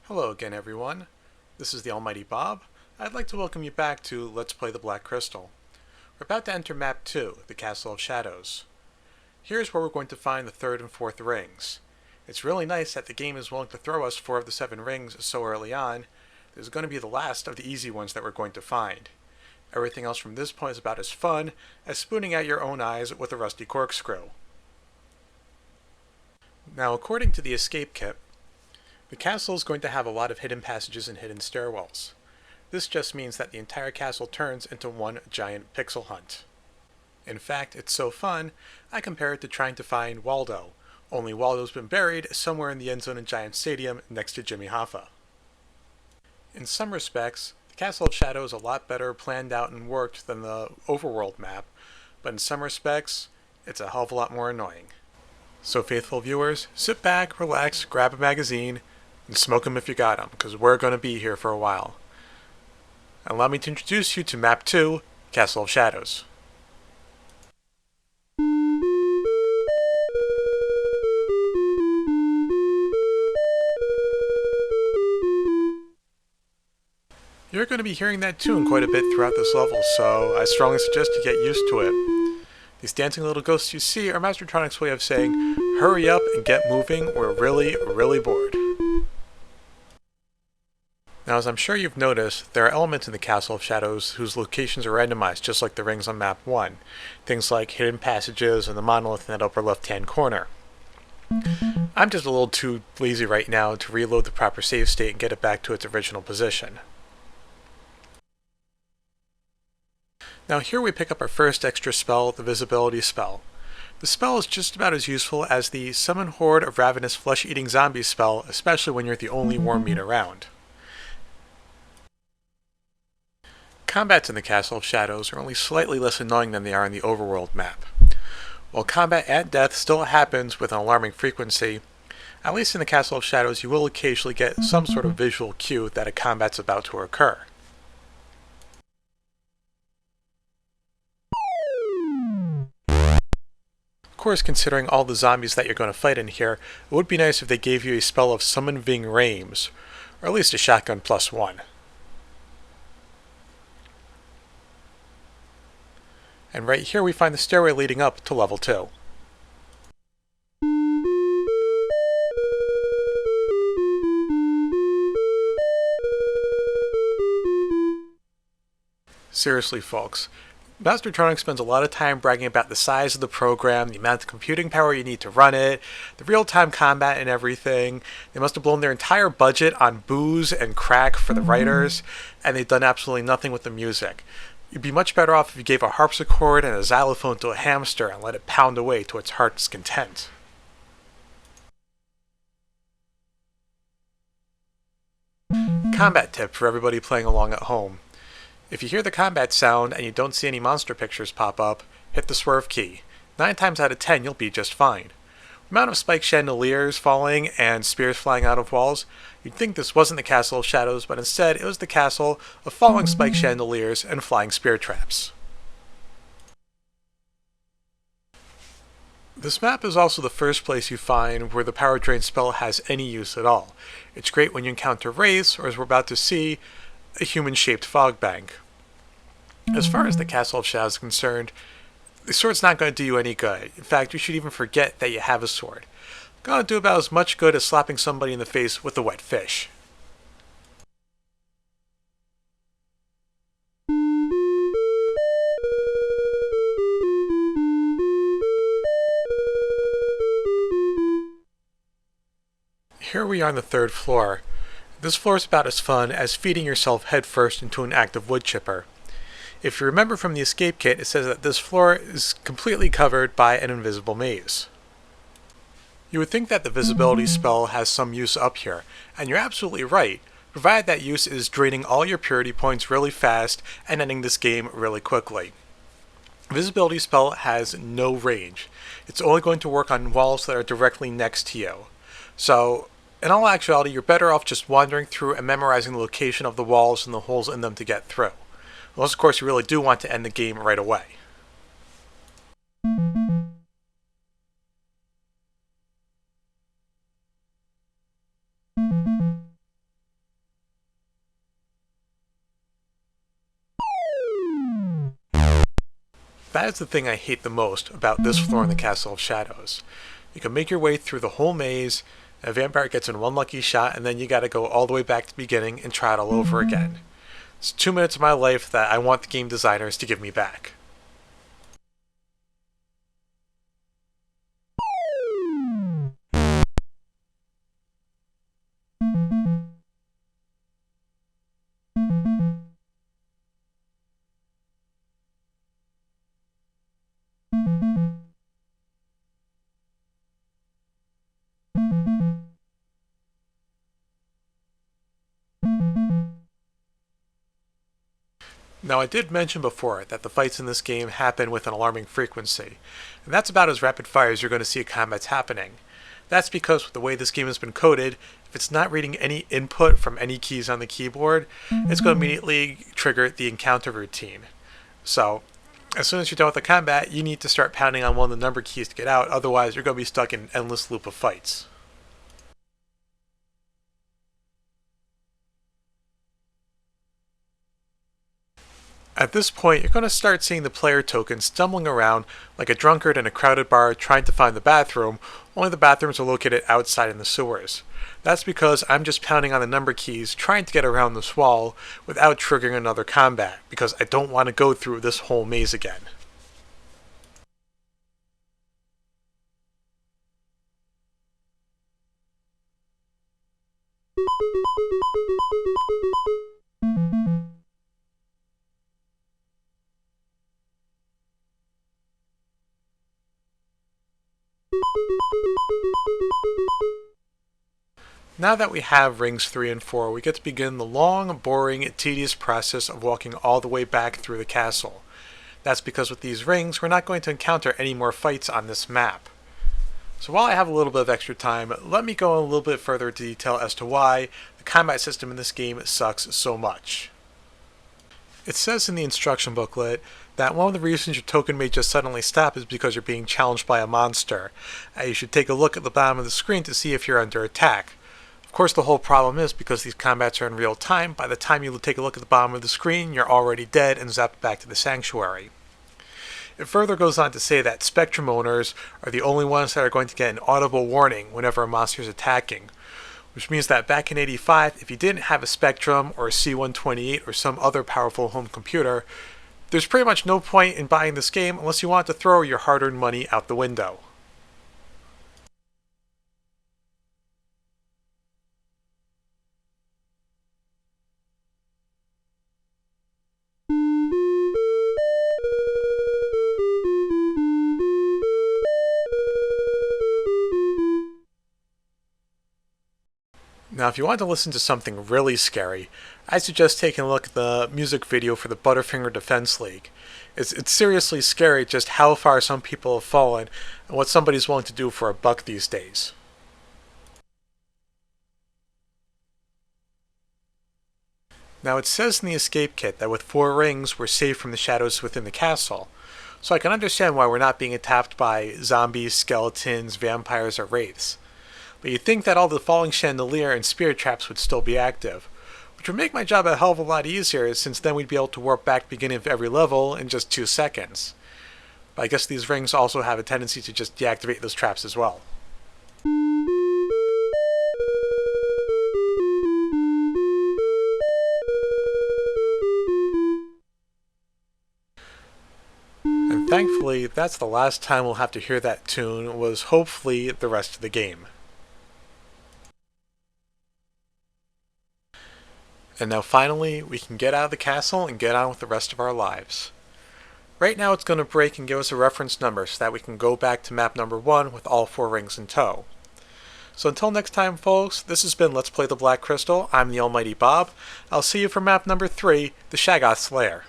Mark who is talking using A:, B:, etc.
A: Hello again, everyone. This is the Almighty Bob. I'd like to welcome you back to Let's Play the Black Crystal. We're about to enter Map 2, the Castle of Shadows. Here's where we're going to find the third and fourth rings. It's really nice that the game is willing to throw us 4 of the 7 rings so early on. This is going to be the last of the easy ones that we're going to find. Everything else from this point is about as fun as spooning out your own eyes with a rusty corkscrew. Now, according to the escape kit, the castle is going to have a lot of hidden passages and hidden stairwells. This just means that the entire castle turns into one giant pixel hunt. In fact, it's so fun, I compare it to trying to find Waldo, only Waldo's been buried somewhere in the end zone in Giant Stadium next to Jimmy Hoffa. In some respects, the Castle of Shadow is a lot better planned out and worked than the overworld map, but in some respects, it's a hell of a lot more annoying. So faithful viewers, sit back, relax, grab a magazine, and smoke 'em if you got 'em, because we're going to be here for a while. Allow me to introduce you to Map 2, Castle of Shadows. You're going to be hearing that tune quite a bit throughout this level, so I strongly suggest you get used to it. These dancing little ghosts you see are Mastertronics' way of saying, hurry up and get moving, we're really bored. Now, as I'm sure you've noticed, there are elements in the Castle of Shadows whose locations are randomized, just like the rings on Map 1. Things like hidden passages and the monolith in that upper left-hand corner. I'm just a little too lazy right now to reload the proper save state and get it back to its original position. Now here we pick up our first extra spell, the Visibility spell. The spell is just about as useful as the Summon Horde of Ravenous Flesh-Eating Zombies spell, especially when you're the only worm meat around. Combats in the Castle of Shadows are only slightly less annoying than they are in the overworld map. While combat and death still happens with an alarming frequency, at least in the Castle of Shadows you will occasionally get some sort of visual cue that a combat's about to occur. Of course, considering all the zombies that you're going to fight in here, it would be nice if they gave you a spell of Summon Ving Rames, or at least a shotgun +1. And right here we find the stairway leading up to level 2. Seriously, folks, Mastertronics spends a lot of time bragging about the size of the program, the amount of computing power you need to run it, the real-time combat and everything. They must have blown their entire budget on booze and crack for the writers, and they've done absolutely nothing with the music. You'd be much better off if you gave a harpsichord and a xylophone to a hamster and let it pound away to its heart's content. Combat tip for everybody playing along at home. If you hear the combat sound and you don't see any monster pictures pop up, hit the swerve key. 9 times out of 10 you'll be just fine. The amount of spiked chandeliers falling and spears flying out of walls, you'd think this wasn't the Castle of Shadows, but instead it was the castle of falling spiked chandeliers and flying spear traps. This map is also the first place you find where the power drain spell has any use at all. It's great when you encounter wraiths, or as we're about to see, a human-shaped fog bank. As far as the Castle of Shadows is concerned, the sword's not going to do you any good. In fact, you should even forget that you have a sword. Gonna do about as much good as slapping somebody in the face with a wet fish. Here we are on the 3rd floor. This floor is about as fun as feeding yourself headfirst into an active wood chipper. If you remember from the escape kit, it says that this floor is completely covered by an invisible maze. You would think that the visibility spell has some use up here, and you're absolutely right, provided that use is draining all your purity points really fast and ending this game really quickly. Visibility spell has no range. It's only going to work on walls that are directly next to you. So, in all actuality, you're better off just wandering through and memorizing the location of the walls and the holes in them to get through. Unless, of course, you really do want to end the game right away. that is the thing I hate the most about this floor in the Castle of Shadows. You can make your way through the whole maze, a vampire gets in one lucky shot, and then you gotta go all the way back to the beginning and try it all over again. It's 2 minutes of my life that I want the game designers to give me back. Now, I did mention before that the fights in this game happen with an alarming frequency, and that's about as rapid fire as you're going to see combats happening. That's because with the way this game has been coded, if it's not reading any input from any keys on the keyboard, it's going to immediately trigger the encounter routine. So, as soon as you're done with the combat, you need to start pounding on one of the number keys to get out, otherwise you're going to be stuck in an endless loop of fights. At this point, you're going to start seeing the player token stumbling around like a drunkard in a crowded bar trying to find the bathroom, only the bathrooms are located outside in the sewers. That's because I'm just pounding on the number keys trying to get around this wall without triggering another combat, because I don't want to go through this whole maze again. Now that we have rings 3 and 4, we get to begin the long, boring, tedious process of walking all the way back through the castle. That's because with these rings, we're not going to encounter any more fights on this map. So while I have a little bit of extra time, let me go in a little bit further into detail as to why the combat system in this game sucks so much. It says in the instruction booklet that one of the reasons your token may just suddenly stop is because you're being challenged by a monster. You should take a look at the bottom of the screen to see if you're under attack. Of course, the whole problem is because these combats are in real time, by the time you take a look at the bottom of the screen, you're already dead and zapped back to the sanctuary. It further goes on to say that Spectrum owners are the only ones that are going to get an audible warning whenever a monster is attacking, which means that back in '85, if you didn't have a Spectrum or a C128 or some other powerful home computer, there's pretty much no point in buying this game unless you want to throw your hard-earned money out the window. Now, if you want to listen to something really scary, I suggest taking a look at the music video for the Butterfinger Defense League. It's seriously scary just how far some people have fallen and what somebody's willing to do for $1 these days. Now, it says in the escape kit that with 4 rings, we're safe from the shadows within the castle, so I can understand why we're not being attacked by zombies, skeletons, vampires, or wraiths. But you'd think that all the falling chandelier and spirit traps would still be active, which would make my job a hell of a lot easier, since then we'd be able to warp back to the beginning of every level in just 2 seconds. But I guess these rings also have a tendency to just deactivate those traps as well. And thankfully, that's the last time we'll have to hear that tune, was hopefully the rest of the game. And now finally, we can get out of the castle and get on with the rest of our lives. Right now it's going to break and give us a reference number so that we can go back to map number 1 with all 4 rings in tow. So until next time folks, this has been Let's Play the Black Crystal. I'm the Almighty Bob. I'll see you for map number 3, the Shaggoth's Lair.